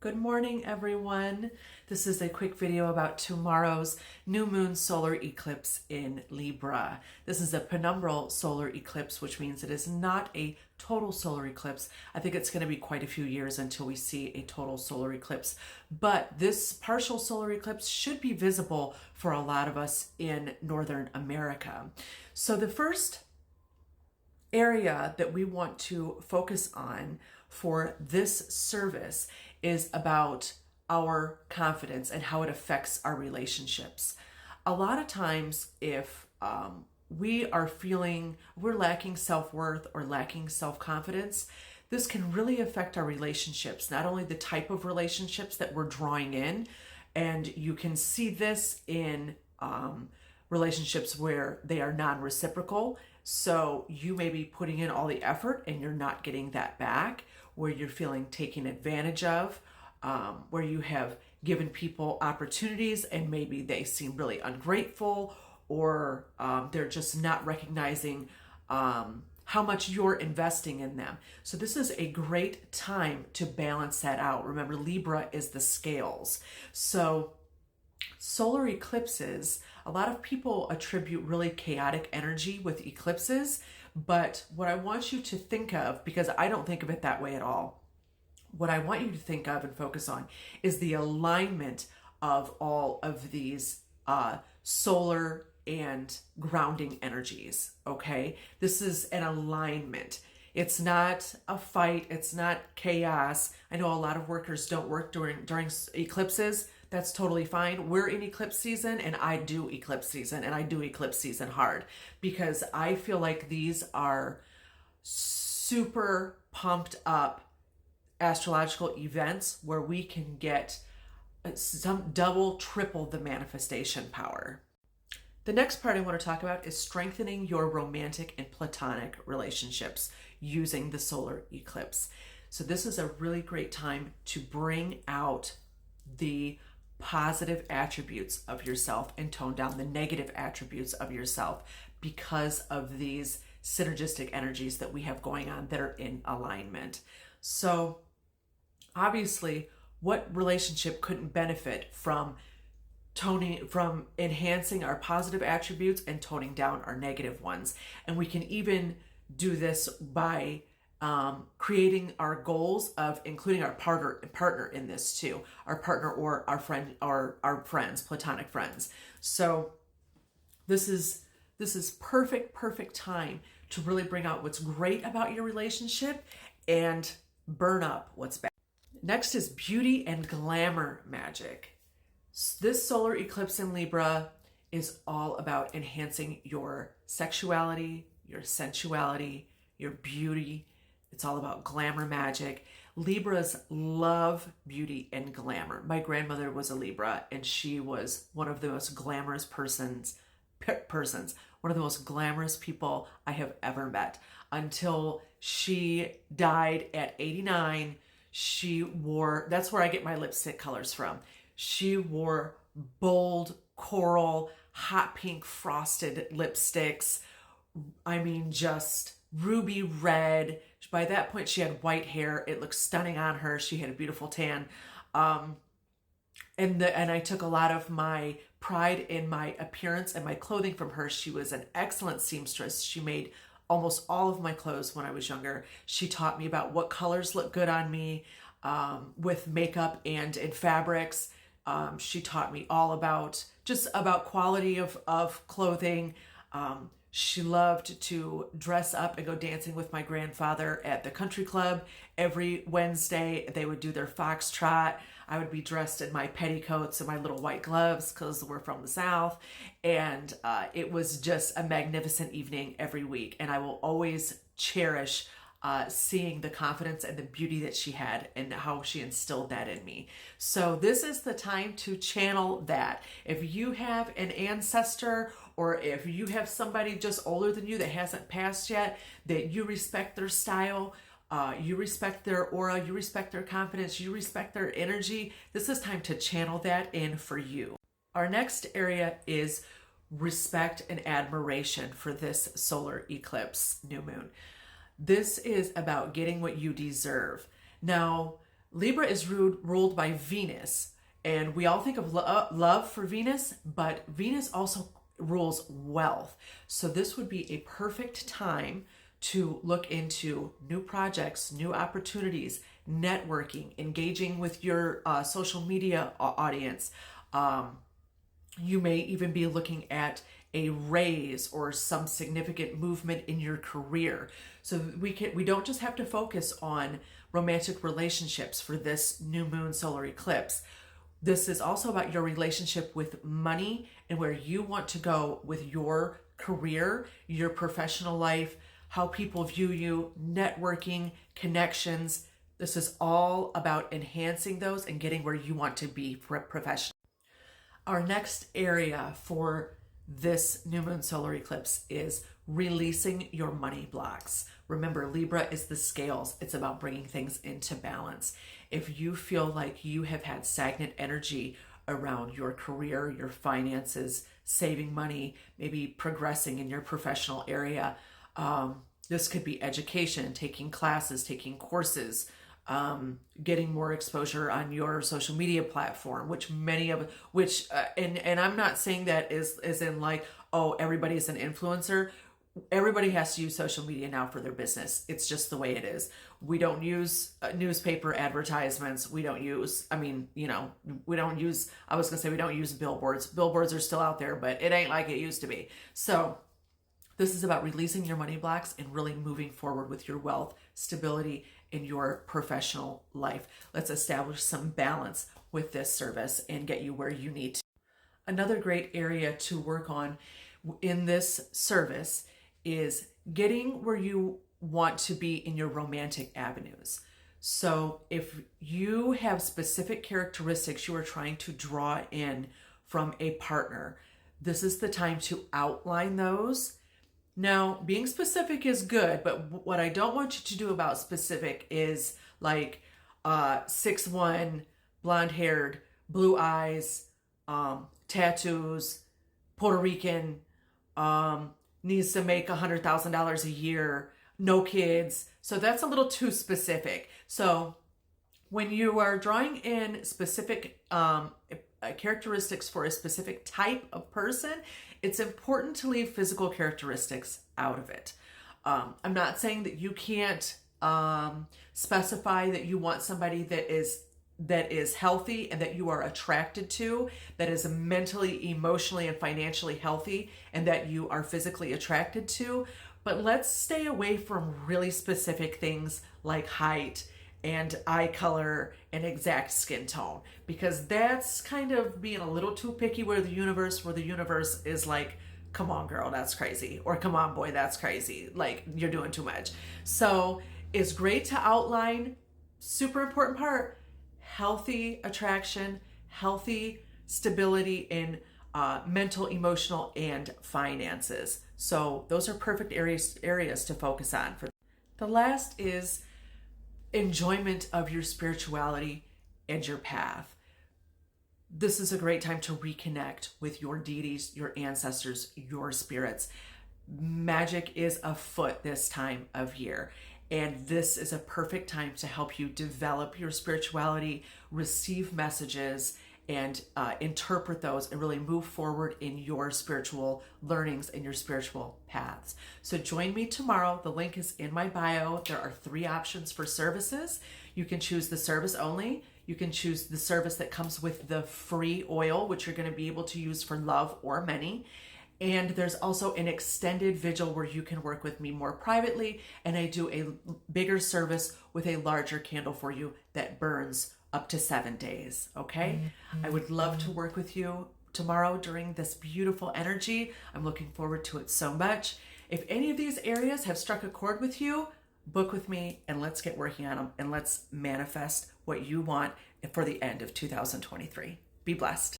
Good morning, everyone. This is a quick video about tomorrow's new moon solar eclipse in Libra. This is a penumbral solar eclipse, which means it is not a total solar eclipse. I think it's going to be quite a few years until we see a total solar eclipse, but this partial solar eclipse should be visible for a lot of us in Northern America. So the first area that we want to focus on for this service is about our confidence and how it affects our relationships. A lot of times, if we are feeling we're lacking self-worth or lacking self-confidence, this can really affect our relationships, not only the type of relationships that we're drawing in, and you can see this in relationships where they are non-reciprocal. So you may be putting in all the effort and you're not getting that back, where you're feeling taken advantage of, where you have given people opportunities and maybe they seem really ungrateful, or they're just not recognizing how much you're investing in them. So this is a great time to balance that out. Remember, Libra is the scales. So solar eclipses, a lot of people attribute really chaotic energy with eclipses, but what I want you to think of, because I don't think of it that way at all, what I want you to think of and focus on is the alignment of all of these solar and grounding energies, okay? This is an alignment. It's not a fight. It's not chaos. I know a lot of workers don't work during eclipses. That's totally fine. We're in eclipse season, and I do eclipse season, and I do eclipse season hard because I feel like these are super pumped up astrological events where we can get some double, triple the manifestation power. The next part I want to talk about is strengthening your romantic and platonic relationships using the solar eclipse. So this is a really great time to bring out the positive attributes of yourself and tone down the negative attributes of yourself because of these synergistic energies that we have going on that are in alignment. So obviously, what relationship couldn't benefit from enhancing our positive attributes and toning down our negative ones? And we can even do this by creating our goals of including our partner in this too, our partner or our friend or our friends, platonic friends. So this is perfect time to really bring out what's great about your relationship and burn up what's bad. Next is beauty and glamour magic. This solar eclipse in Libra is all about enhancing your sexuality, your sensuality, your beauty. It's all about glamour magic. Libras love beauty and glamour. My grandmother was a Libra, and she was one of the most glamorous persons, one of the most glamorous people I have ever met. Until she died at 89, she wore, that's where I get my lipstick colors from. She wore bold coral, hot pink frosted lipsticks. I mean, just ruby red. By that point, she had white hair. It looked stunning on her. She had a beautiful tan. And I took a lot of my pride in my appearance and my clothing from her. She was an excellent seamstress. She made almost all of my clothes when I was younger. She taught me about what colors look good on me with makeup and in fabrics. She taught me all about quality of clothing. She loved to dress up and go dancing with my grandfather at the country club. Every Wednesday, they would do their foxtrot. I would be dressed in my petticoats and my little white gloves because we're from the South. And it was just a magnificent evening every week. And I will always cherish seeing the confidence and the beauty that she had and how she instilled that in me. So this is the time to channel that. If you have an ancestor or if you have somebody just older than you that hasn't passed yet, that you respect their style, you respect their aura, you respect their confidence, you respect their energy, this is time to channel that in for you. Our next area is respect and admiration for this solar eclipse new moon. This is about getting what you deserve. Now, Libra is ruled by Venus, and we all think of love for Venus, but Venus also rules wealth. So this would be a perfect time to look into new projects, new opportunities, networking, engaging with your social media audience. You may even be looking at a raise or some significant movement in your career. So we don't just have to focus on romantic relationships for this new moon solar eclipse. This is also about your relationship with money and where you want to go with your career, your professional life, how people view you, networking, connections. This is all about enhancing those and getting where you want to be professionally. Our next area for this new moon solar eclipse is releasing your money blocks. Remember, Libra is the scales. It's about bringing things into balance. If you feel like you have had stagnant energy around your career, your finances, saving money, maybe progressing in your professional area, this could be education, taking classes, taking courses, getting more exposure on your social media platform, and I'm not saying that is in like, oh, everybody's an influencer. Everybody has to use social media now for their business. It's just the way it is. We don't use newspaper advertisements. We don't use, I was going to say we don't use billboards. Billboards are still out there, but it ain't like it used to be. So this is about releasing your money blocks and really moving forward with your wealth, stability in your professional life. Let's establish some balance with this service and get you where you need to. Another great area to work on in this service is getting where you want to be in your romantic avenues. So if you have specific characteristics you are trying to draw in from a partner, this is the time to outline those. Now, being specific is good, but what I don't want you to do about specific is like 6'1", blonde-haired, blue eyes, tattoos, Puerto Rican, needs to make $100,000 a year, no kids. So that's a little too specific. So when you are drawing in specific characteristics for a specific type of person, it's important to leave physical characteristics out of it. I'm not saying that you can't specify that you want somebody that is healthy and that you are attracted to, that is mentally, emotionally, and financially healthy, and that you are physically attracted to. But let's stay away from really specific things like height and eye color and exact skin tone, because that's kind of being a little too picky where the universe is like, come on girl, that's crazy, or come on boy, that's crazy, like you're doing too much. So it's great to outline, super important part, healthy attraction, healthy stability in mental, emotional, and finances. So those are perfect areas to focus on. The last is enjoyment of your spirituality and your path. This is a great time to reconnect with your deities, your ancestors, your spirits. Magic is afoot this time of year, and this is a perfect time to help you develop your spirituality, receive messages, and interpret those and really move forward in your spiritual learnings and your spiritual paths. So join me tomorrow. The link is in my bio. There are 3 options for services. You can choose the service only. You can choose the service that comes with the free oil, which you're going to be able to use for love or money. And there's also an extended vigil where you can work with me more privately. And I do a bigger service with a larger candle for you that burns up to 7 days. Okay. I would love to work with you tomorrow during this beautiful energy. I'm looking forward to it so much. If any of these areas have struck a chord with you, book with me and let's get working on them and let's manifest what you want for the end of 2023. Be blessed.